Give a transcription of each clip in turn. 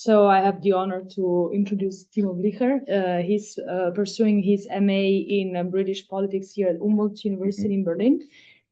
So I have the honor to introduce Timo Vlicher. He's pursuing his MA in British politics here at Humboldt University in Berlin.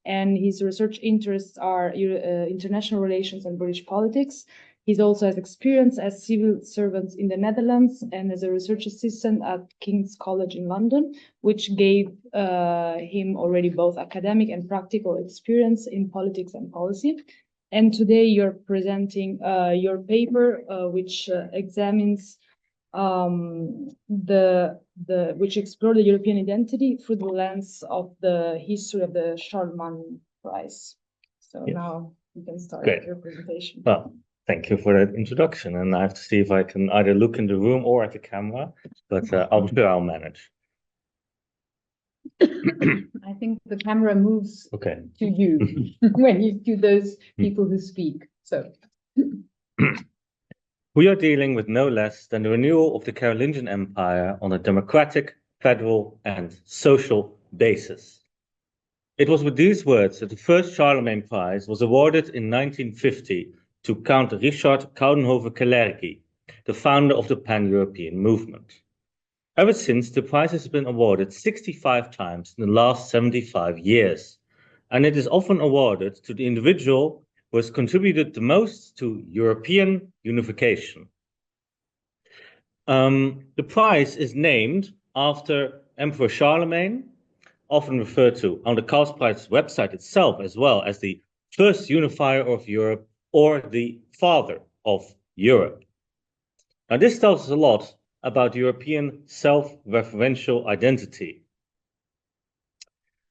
And his research interests are international relations and British politics. He also has experience as civil servant in the Netherlands and as a research assistant at King's College in London, which gave him already both academic and practical experience in politics and policy. And today you're presenting your paper, which examines which explore the European identity through the lens of the history of the Charlemagne Prize. So yes. Now you can start your presentation. Well, thank you for that introduction. And I have to see if I can either look in the room or at the camera, but I'm sure I'll manage. I think the camera moves to you when you do those people who speak. So. We are dealing with no less than the renewal of the Carolingian Empire on a democratic, federal, and social basis. It was with these words that the first Charlemagne Prize was awarded in 1950 to Count Richard Coudenhove-Kalergi, the founder of the Pan-European movement. Ever since, the prize has been awarded 65 times in the last 75 years, and it is often awarded to the individual who has contributed the most to European unification. The prize is named after Emperor Charlemagne, often referred to on the Karlspreis website itself as well as the first unifier of Europe or the father of Europe. Now, this tells us a lot about European self-referential identity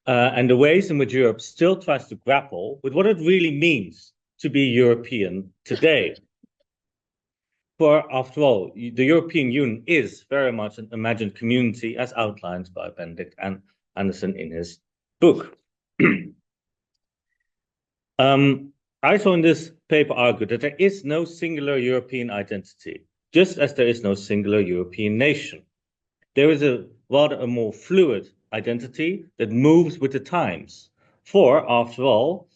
and the ways in which Europe still tries to grapple with what it really means to be European today. For, after all, the European Union is very much an imagined community as outlined by Benedict Anderson in his book. I saw in this paper argue that there is no singular European identity, just as there is no singular European nation. There is rather a more fluid identity that moves with the times. For, after all,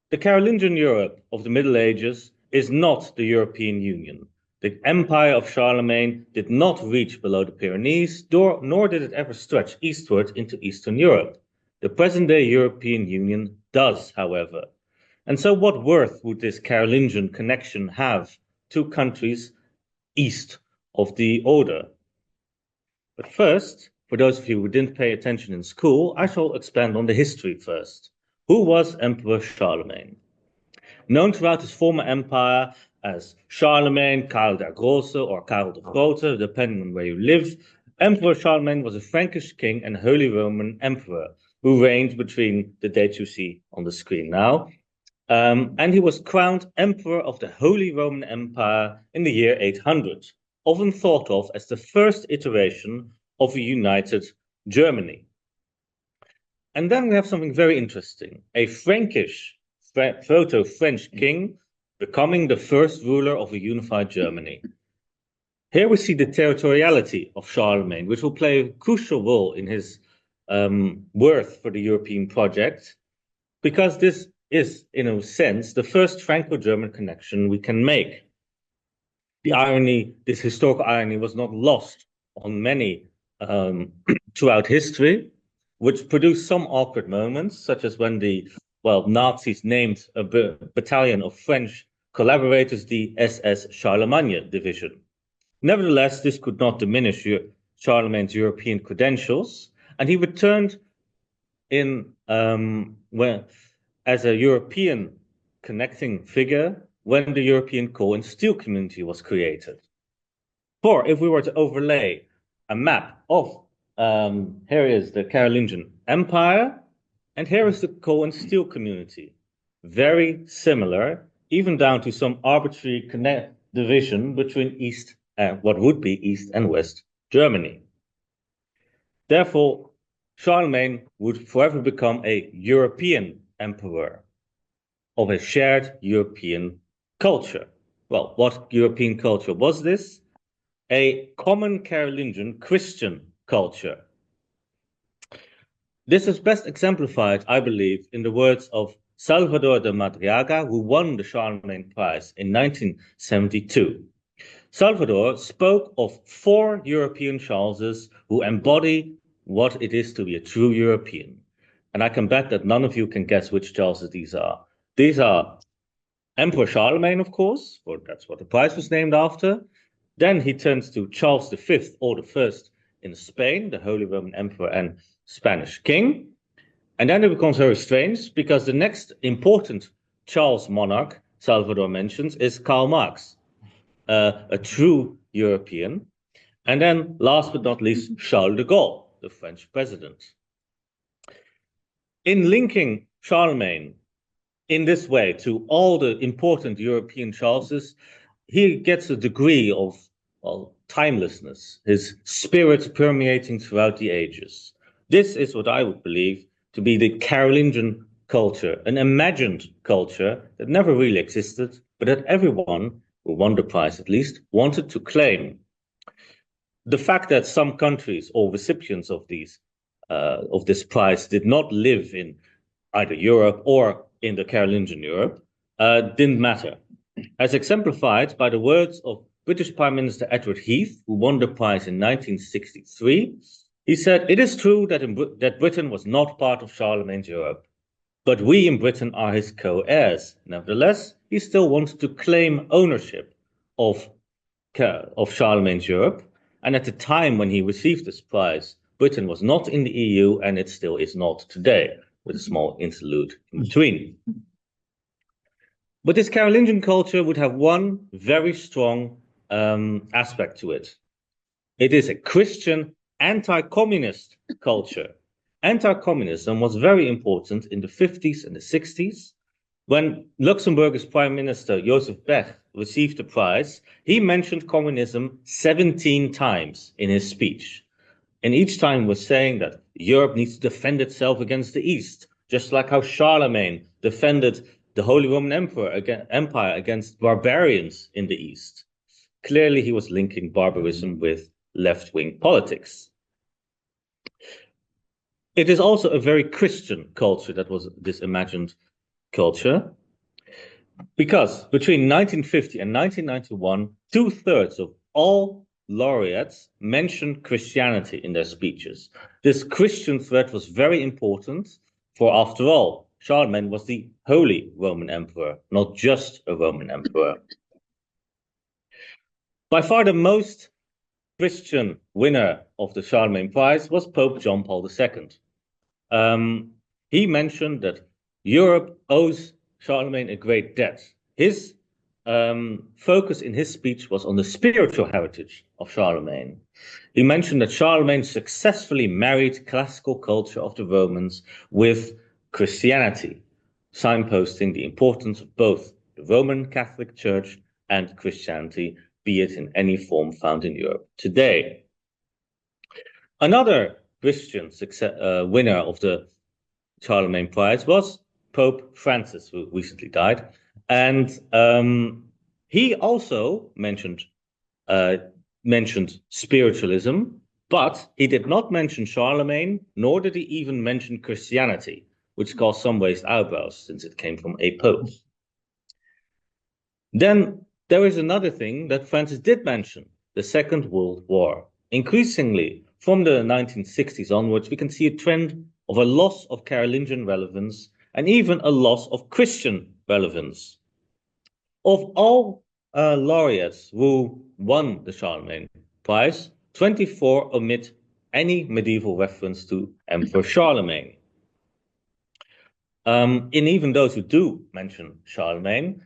the Carolingian Europe of the Middle Ages is not the European Union. The empire of Charlemagne did not reach below the Pyrenees, nor did it ever stretch eastward into Eastern Europe. The present-day European Union does, however. And so what worth would this Carolingian connection have to countries east of the Oder? But first, for those of you who didn't pay attention in school, I shall expand on the history first. Who was Emperor Charlemagne? Known throughout his former empire as Charlemagne, Karel der Große, or Karel the Grote, depending on where you live, Emperor Charlemagne was a Frankish king and Holy Roman Emperor who reigned between the dates you see on the screen now. And he was crowned Emperor of the Holy Roman Empire in the year 800, often thought of as the first iteration of a united Germany. And then we have something very interesting, a Frankish proto-French king becoming the first ruler of a unified Germany. Here we see the territoriality of Charlemagne, which will play a crucial role in his worth for the European project, because this is, in a sense, the first Franco-German connection we can make. The irony, this historical irony, was not lost on many throughout history, which produced some awkward moments, such as when the Nazis named a battalion of French collaborators the SS Charlemagne division. Nevertheless, this could not diminish Charlemagne's European credentials, and he returned as a European connecting figure when the European coal and steel community was created. For if we were to overlay a map of, here is the Carolingian Empire, and here is the coal and steel community. Very similar, even down to some arbitrary division between what would be East and West Germany. Therefore, Charlemagne would forever become a European emperor of a shared European culture. Well, what European culture was this? A common Carolingian Christian culture. This is best exemplified, I believe, in the words of Salvador de Madariaga, who won the Charlemagne Prize in 1972. Salvador spoke of 4 European Charleses who embody what it is to be a true European. And I can bet that none of you can guess which Charleses these are. These are Emperor Charlemagne, of course, for that's what the prize was named after. Then he turns to Charles V, or the First in Spain, the Holy Roman Emperor and Spanish King. And then it becomes very strange because the next important Charles monarch Salvador mentions is Karl Marx, a true European. And then last but not least, Charles de Gaulle, the French president. In linking Charlemagne in this way to all the important European Charleses, he gets a degree of, well, timelessness, his spirit permeating throughout the ages. This is what I would believe to be the Carolingian culture, an imagined culture that never really existed, but that everyone who won the prize at least wanted to claim. The fact that some countries or recipients of this prize did not live in either Europe or in the Carolingian Europe didn't matter, as exemplified by the words of British Prime Minister Edward Heath, who won the prize in 1963. He said, "It is true that Britain was not part of Charlemagne's Europe, but we in Britain are his co-heirs. Nevertheless, he still wanted to claim ownership of Charlemagne's Europe. And at the time when he received this prize, Britain was not in the EU, and it still is not today," with a small interlude in between. But this Carolingian culture would have one very strong aspect to it. It is a Christian anti-communist culture. Anti-communism was very important in the 50s and the 60s. When Luxembourg's Prime Minister Joseph Bech received the prize, he mentioned communism 17 times in his speech. And each time was saying that Europe needs to defend itself against the East, just like how Charlemagne defended the Holy Roman Empire against barbarians in the East. Clearly, he was linking barbarism with left-wing politics. It is also a very Christian culture that was this imagined culture, because between 1950 and 1991, 2/3 of all laureates mentioned Christianity in their speeches. This Christian thread was very important, for after all, Charlemagne was the Holy Roman Emperor, not just a Roman Emperor. By far the most Christian winner of the Charlemagne Prize was Pope John Paul II. He mentioned that Europe owes Charlemagne a great debt. His focus in his speech was on the spiritual heritage of Charlemagne. He mentioned that Charlemagne successfully married classical culture of the Romans with Christianity, signposting the importance of both the Roman Catholic Church and Christianity, be it in any form found in Europe today. Another Christian winner of the Charlemagne Prize was Pope Francis, who recently died. And he also mentioned spiritualism, but he did not mention Charlemagne, nor did he even mention Christianity, which caused some raised eyebrows since it came from a pope. Then there is another thing that Francis did mention, the Second World War. Increasingly, from the 1960s onwards, we can see a trend of a loss of Carolingian relevance and even a loss of Christian relevance. Of all laureates who won the Charlemagne Prize, 24 omit any medieval reference to Emperor Charlemagne. And even those who do mention Charlemagne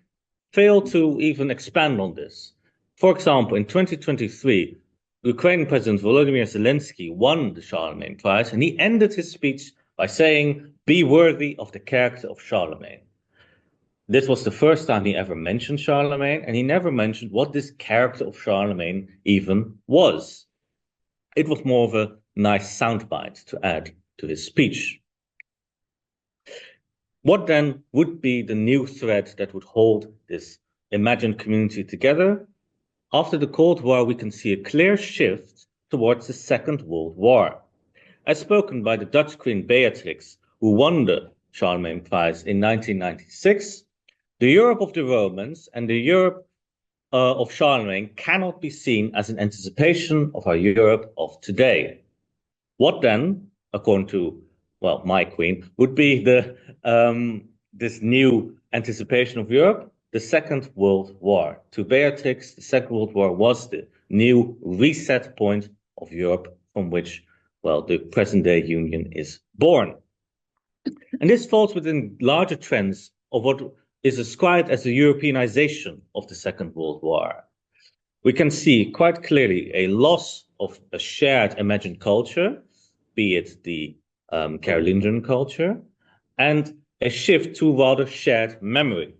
fail to even expand on this. For example, in 2023, Ukrainian President Volodymyr Zelensky won the Charlemagne Prize, and he ended his speech by saying, "Be worthy of the character of Charlemagne." This was the first time he ever mentioned Charlemagne, and he never mentioned what this character of Charlemagne even was. It was more of a nice soundbite to add to his speech. What then would be the new thread that would hold this imagined community together? After the Cold War, we can see a clear shift towards the Second World War. As spoken by the Dutch Queen Beatrix, who won the Charlemagne Prize in 1996, the Europe of the Romans and the Europe of Charlemagne cannot be seen as an anticipation of our Europe of today. What then, according to, well, my queen, would be this new anticipation of Europe? The Second World War. To Beatrix, the Second World War was the new reset point of Europe from which, well, the present-day Union is born. And this falls within larger trends of what is described as the Europeanization of the Second World War. We can see quite clearly a loss of a shared imagined culture, be it the Carolingian culture, and a shift to rather shared memory.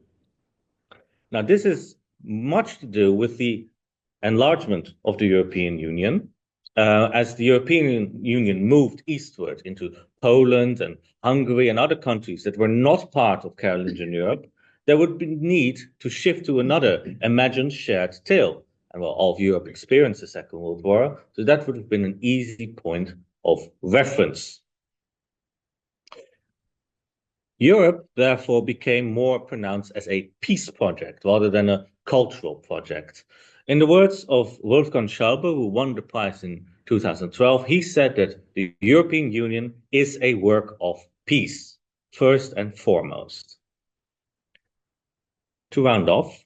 Now, this is much to do with the enlargement of the European Union. As the European Union moved eastward into Poland and Hungary and other countries that were not part of Carolingian Europe, there would be need to shift to another imagined shared tale. And well, all of Europe experienced the Second World War, so that would have been an easy point of reference. Europe, therefore, became more pronounced as a peace project rather than a cultural project. In the words of Wolfgang Schäuble, who won the prize in 2012, he said that the European Union is a work of peace, first and foremost. To round off,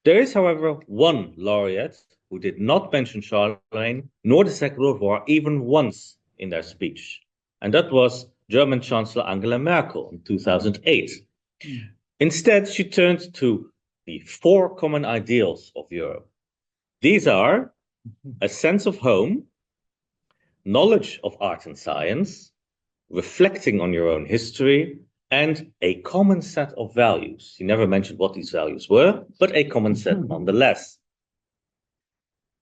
there is, however, one laureate who did not mention Charlemagne nor the Second World War even once in their speech, and that was German Chancellor Angela Merkel in 2008. Instead, she turned to the 4 common ideals of Europe. These are a sense of home, knowledge of art and science, reflecting on your own history, and a common set of values. He never mentioned what these values were, but a common set nonetheless.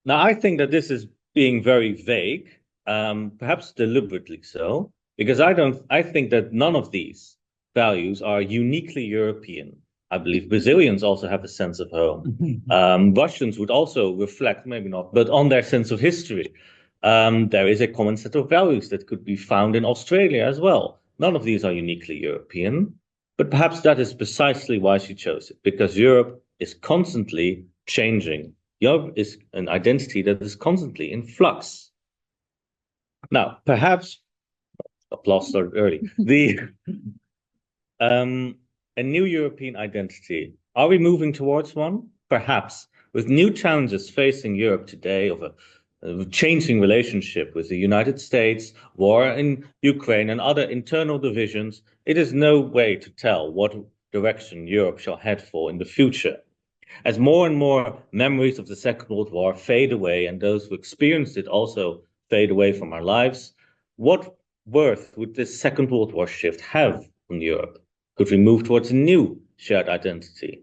Now, I think that this is being very vague, perhaps deliberately so, because I think that none of these values are uniquely European. I believe Brazilians also have a sense of home. Russians would also reflect, maybe not, but on their sense of history. There is a common set of values that could be found in Australia as well. None of these are uniquely European, but perhaps that is precisely why she chose it, because Europe is constantly changing. Europe is an identity that is constantly in flux. Now, perhaps, applause started early, a new European identity. Are we moving towards one? Perhaps. With new challenges facing Europe today of a changing relationship with the United States, war in Ukraine, and other internal divisions, it is no way to tell what direction Europe shall head for in the future. As more and more memories of the Second World War fade away, and those who experienced it also fade away from our lives, what worth would this Second World War shift have on Europe? Could we move towards a new shared identity?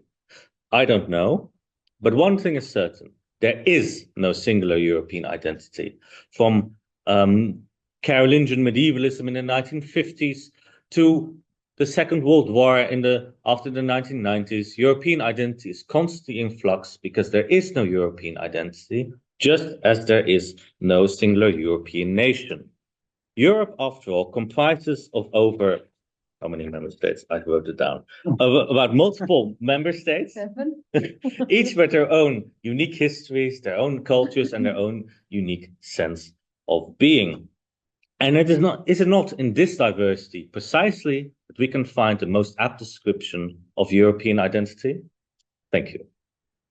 I don't know, but one thing is certain. There is no singular European identity. From Carolingian medievalism in the 1950s to the Second World War after the 1990s, European identity is constantly in flux because there is no European identity, just as there is no singular European nation. Europe, after all, comprises of over how many member states? I wrote it down. About multiple member states. 7. Each with their own unique histories, their own cultures, and their own unique sense of being. And is it not in this diversity precisely that we can find the most apt description of European identity? Thank you.